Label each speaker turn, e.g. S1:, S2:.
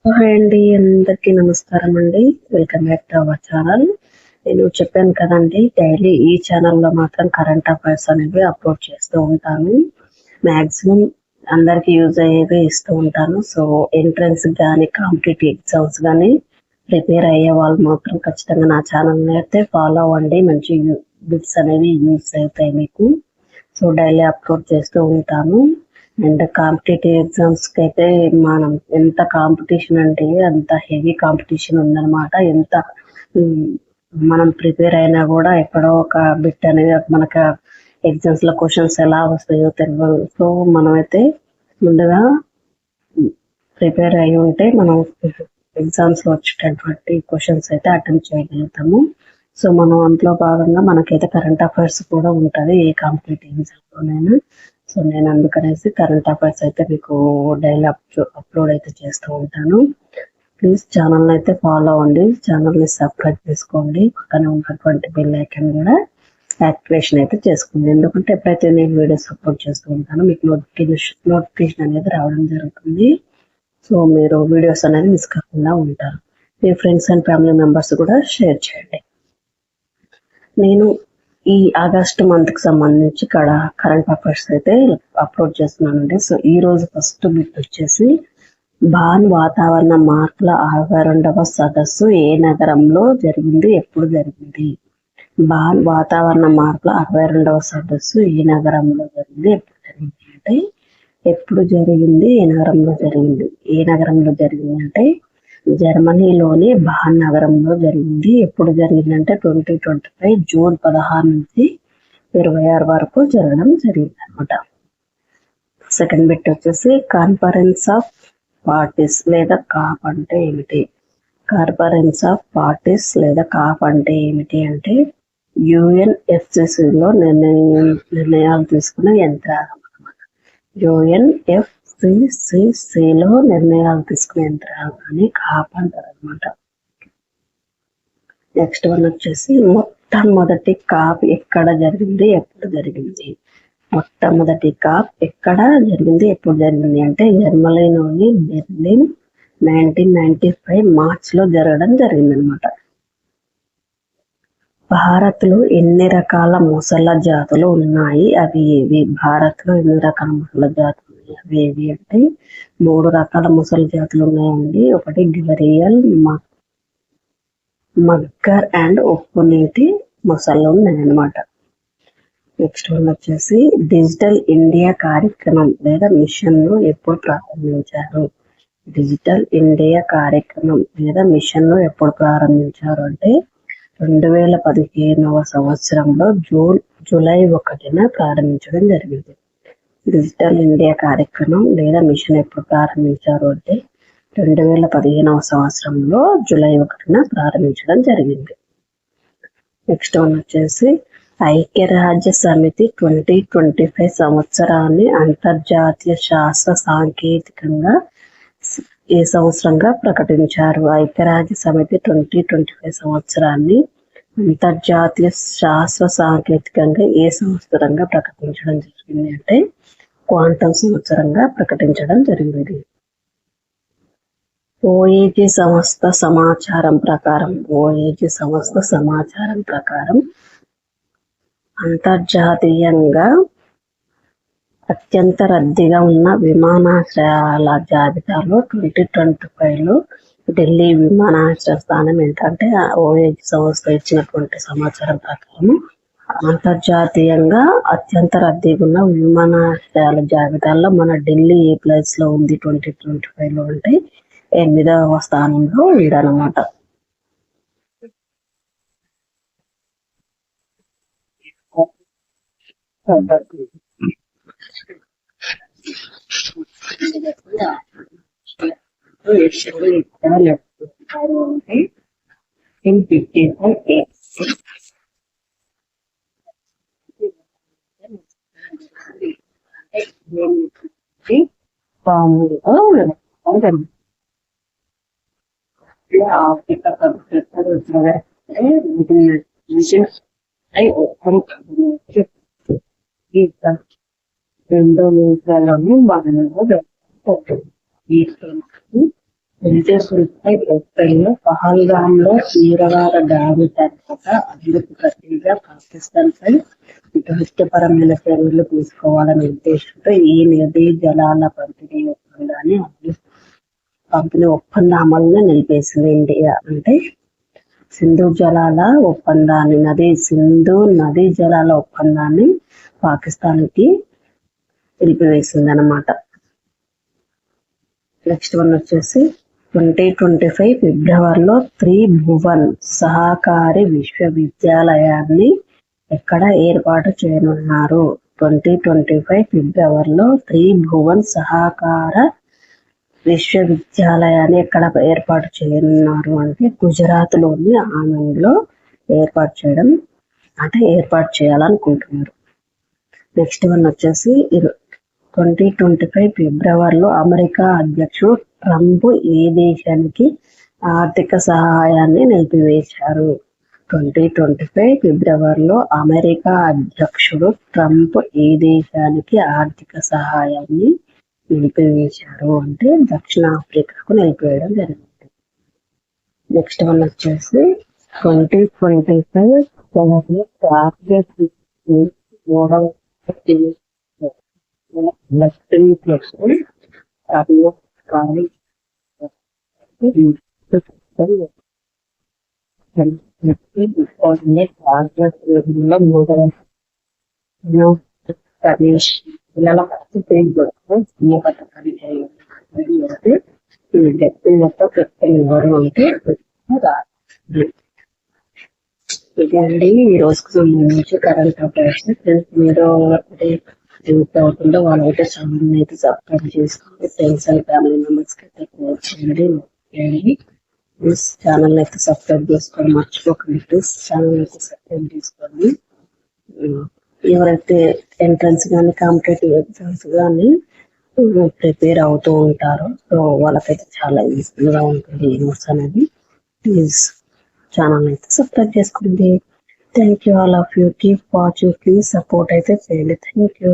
S1: Hi అండి, అందరికీ నమస్కారం అండి. Welcome back to our channel. నేను చెప్పాను కదండి, డైలీ ఈ ఛానల్లో మాత్రం కరెంట్ అఫైర్స్ అనేవి అప్లోడ్ చేస్తూ ఉంటాను. మ్యాక్సిమం అందరికీ యూజ్ అయ్యేవి ఇస్తూ ఉంటాను. సో ఎంట్రన్స్ కానీ కాంపిటేటివ్ ఎగ్జామ్స్ కానీ ప్రిపేర్ అయ్యే వాళ్ళు మాత్రం ఖచ్చితంగా నా ఛానల్ని అయితే ఫాలో అవ్వండి. మంచి బిట్స్ అనేవి యూజ్ అవుతాయి మీకు. సో డైలీ అప్లోడ్ చేస్తూ ఉంటాను. అండ్ కాంపిటేటివ్ ఎగ్జామ్స్ కి అయితే మనం ఎంత కాంపిటీషన్ అంటే అంత హెవీ కాంపిటీషన్ ఉందన్నమాట. ఎంత ఉమ్, మనం ప్రిపేర్ అయినా కూడా ఎక్కడో ఒక బిట్ అనేది మనకు ఎగ్జామ్స్ లో క్వశ్చన్స్ ఎలా వస్తాయో తెలియదు. సో మనమైతే ముందుగా ప్రిపేర్ అయి ఉంటే మనం ఎగ్జామ్స్ లో వచ్చేటటువంటి క్వశ్చన్స్ అయితే అటెంప్ట్ చేయగలుగుతాము. సో మనం అందులో భాగంగా మనకైతే కరెంట్ అఫైర్స్ కూడా ఉంటుంది ఏ కాంపిటేటివ్ ఎగ్జామ్ లోనైనా. సో నేను అందుకనేసి కరెంట్ అఫైర్స్ అయితే మీకు డైలీ అప్లోడ్ అయితే చేస్తూ ఉంటాను. ప్లీజ్ ఛానల్ అయితే ఫాలో అవ్వండి, ఛానల్ని సబ్స్క్రైబ్ చేసుకోండి, పక్కన ఉన్నటువంటి బెల్ ఐకాన్ కూడా యాక్టివేషన్ అయితే చేసుకోండి. ఎందుకంటే ఎప్పుడైతే నేను వీడియోస్ అప్లోడ్ చేస్తూ ఉంటానో మీకు నోటిఫికేషన్ అనేది రావడం జరుగుతుంది. సో మీరు వీడియోస్ అనేది మిస్ కాకుండా ఉంటారు. మీ ఫ్రెండ్స్ అండ్ ఫ్యామిలీ మెంబర్స్ కూడా షేర్ చేయండి. నేను ఈ ఆగస్టు మంత్ కి సంబంధించి ఇక్కడ కరెంట్ అఫైర్స్ అయితే అప్లోడ్ చేస్తున్నానండి. సో ఈ రోజు ఫస్ట్ బిట్ వచ్చేసి బాన్ వాతావరణ మార్పుల 62వ సదస్సు ఏ నగరంలో జరిగింది, ఎప్పుడు జరిగింది? బాన్ వాతావరణ మార్పుల 62వ సదస్సు ఏ నగరంలో జరిగింది, ఎప్పుడు జరిగింది అంటే ఎప్పుడు జరిగింది, ఏ నగరంలో జరిగింది? ఏ నగరంలో జరిగింది అంటే జర్మనీలోని బాన్ నగరంలో జరిగింది. ఎప్పుడు జరిగిందంటే 2025 జూన్ 16 నుంచి 26 వరకు జరగడం జరిగింది అనమాట. సెకండ్ బిట్ వచ్చేసి కాన్ఫరెన్స్ ఆఫ్ పార్టీస్ లేదా కాప్ అంటే ఏమిటి? కాన్ఫరెన్స్ ఆఫ్ పార్టీస్ లేదా కాప్ అంటే ఏమిటి అంటే యుఎన్ఎఫ్సిసిలో నిర్ణయాలు తీసుకునే యంత్రాంగం అనమాట. యుఎన్ఎఫ్సిసిలో నిర్ణయాలు తీసుకునే యంత్రాంగాన్ని కాప్ అంటారు అనమాట. నెక్స్ట్ వన్ వచ్చేసి మొట్టమొదటి కాప్ ఎక్కడ జరిగింది, ఎప్పుడు జరిగింది? మొట్టమొదటి కాప్ ఎక్కడ జరిగింది, ఎప్పుడు జరిగింది అంటే జర్మనీలోని బెర్లిన్ 1995 మార్చ్ లో జరగడం జరిగింది అనమాట. భారత్ లో ఎన్ని రకాల మొసళ్ళ జాతులు ఉన్నాయి, అవి ఏవి? భారత్ లో ఎన్ని రకాల మొసళ్ళ జాతులు ఉన్నాయి, అవి ఏవి అంటే 3 రకాల మొసళ్ళ జాతులు ఉన్నాయండి. ఒకటి గివరియల్, మగ్గర్ అండ్ ఉప్పు నీటి మొసళ్ళు ఉన్నాయన్నమాట. నెక్స్ట్ వన్ వచ్చేసి డిజిటల్ ఇండియా కార్యక్రమం లేదా మిషన్ ను ఎప్పుడు ప్రారంభించారు? డిజిటల్ ఇండియా కార్యక్రమం లేదా మిషన్ ను ఎప్పుడు ప్రారంభించారు అంటే 2015వ సంవత్సరంలో జూలై 1న ప్రారంభించడం జరిగింది. డిజిటల్ ఇండియా కార్యక్రమం లేదా మిషన్ ఎప్పుడు ప్రారంభించారు అంటే 2015వ సంవత్సరంలో జూలై 1న ప్రారంభించడం జరిగింది. నెక్స్ట్ వన్ వచ్చేసి ఐక్యరాజ్య సమితి 2025 సంవత్సరాన్ని అంతర్జాతీయ శాస్త్ర సాంకేతికంగా ఏ సంవత్సరంగా ప్రకటించారు? ఐక్యరాజ్య సమితి 2025 సంవత్సరాన్ని అంతర్జాతీయ శాస్త్ర సాంకేతికంగా ఏ సంవత్సరంగా ప్రకటించడం జరిగింది అంటే క్వాంటం సంవత్సరంగా ప్రకటించడం జరిగింది. ఓఏజీ సంస్థ సమాచారం ప్రకారం అంతర్జాతీయంగా అత్యంత రద్దీగా ఉన్న విమానాశ్రయాల జాబితాలో 2025లో ఢిల్లీ విమానాశ్రయ స్థానం ఏంటంటే ఓఏజీ సంస్థ ఇచ్చినటువంటి సమాచారం ప్రకారం అంతర్జాతీయంగా అత్యంత రద్దీగా ఉన్న విమానాశ్రయాల జాబితాలో మన ఢిల్లీ ఏ ప్లేస్ లో ఉంది 2025లో అంటే 8వ స్థానంలో ఉందన్నమాట. రెండో నిమిషాలను బాగా వెంకటేశ్వరుడిపై ఏప్రిల్లో పహల్గాంలో తీవ్రవాద దాడి తర్వాత అందుకు ప్రతిగా పాకిస్తాన్పై దౌత్యపరమైన చర్యలు తీసుకోవాలనే ఉద్దేశంతో ఈ నదీ జలాల పంపిణీ ఒప్పంద అమలును నిలిపేసింది ఇండియా. అంటే సింధు నదీ జలాల ఒప్పందాన్ని పాకిస్తాన్కి నిలిపివేసింది అన్నమాట. నెక్స్ట్ వన్ వచ్చేసి 2025 ఫిబ్రవరిలో త్రిభువన్ సహకారి విశ్వవిద్యాలయాన్ని ఎక్కడ ఏర్పాటు చేయనున్నారు? 2025 ఫిబ్రవరిలో త్రిభువన్ సహకార విశ్వవిద్యాలయాన్ని ఎక్కడ ఏర్పాటు చేయనున్నారు అంటే గుజరాత్ లోని ఆనంద్ లో ఏర్పాటు చేయాలనుకుంటున్నారు. నెక్స్ట్ వన్ వచ్చేసి 2025 ఫిబ్రవరిలో అమెరికా అధ్యక్షుడు ట్రంప్ ఏ దేశానికి ఆర్థిక సహాయాన్ని నిలిపివేశారు? 2025 ఫిబ్రవరిలో అమెరికా అధ్యక్షుడు ట్రంప్ ఏ దేశానికి ఆర్థిక సహాయాన్ని నిలిపివేశారు అంటే దక్షిణాఫ్రికాకు నిలిపివేయడం జరిగింది. నెక్స్ట్ వన్ వచ్చేసి 2025 పిల్లల ఎవరు అంటే ఇదే అండి ఈ రోజుకు సంబంధించి కరెంట్ అఫైర్స్. మీరు యూత్ అవుతుందో వాళ్ళైతే ఛానల్ అయితే సబ్స్క్రైబ్ చేసుకోండి. ఫ్రెండ్స్ అండ్ ఫ్యామిలీ మెంబర్స్ కి అయితే షేర్ చేయండి. ప్లీజ్ ఛానల్ అయితే సబ్స్క్రైబ్ చేసుకోండి, మర్చిపోకండి. ప్లీజ్ ఛానల్ అయితే సబ్స్క్రైబ్ చేసుకోండి. ఎవరైతే ఎంట్రన్స్ కానీ కాంపిటేటివ్ ఎగ్జామ్స్ కానీ ప్రిపేర్ అవుతూ ఉంటారో సో వాళ్ళకైతే చాలా యూస్ఫుల్ గా ఉంటుంది ఈ నోట్స్ అనేది. ప్లీజ్ ఛానల్ అయితే సబ్స్క్రైబ్ చేసుకోండి. Thank you all of you. Keep watching, please support అయితే చేయండి. Thank you.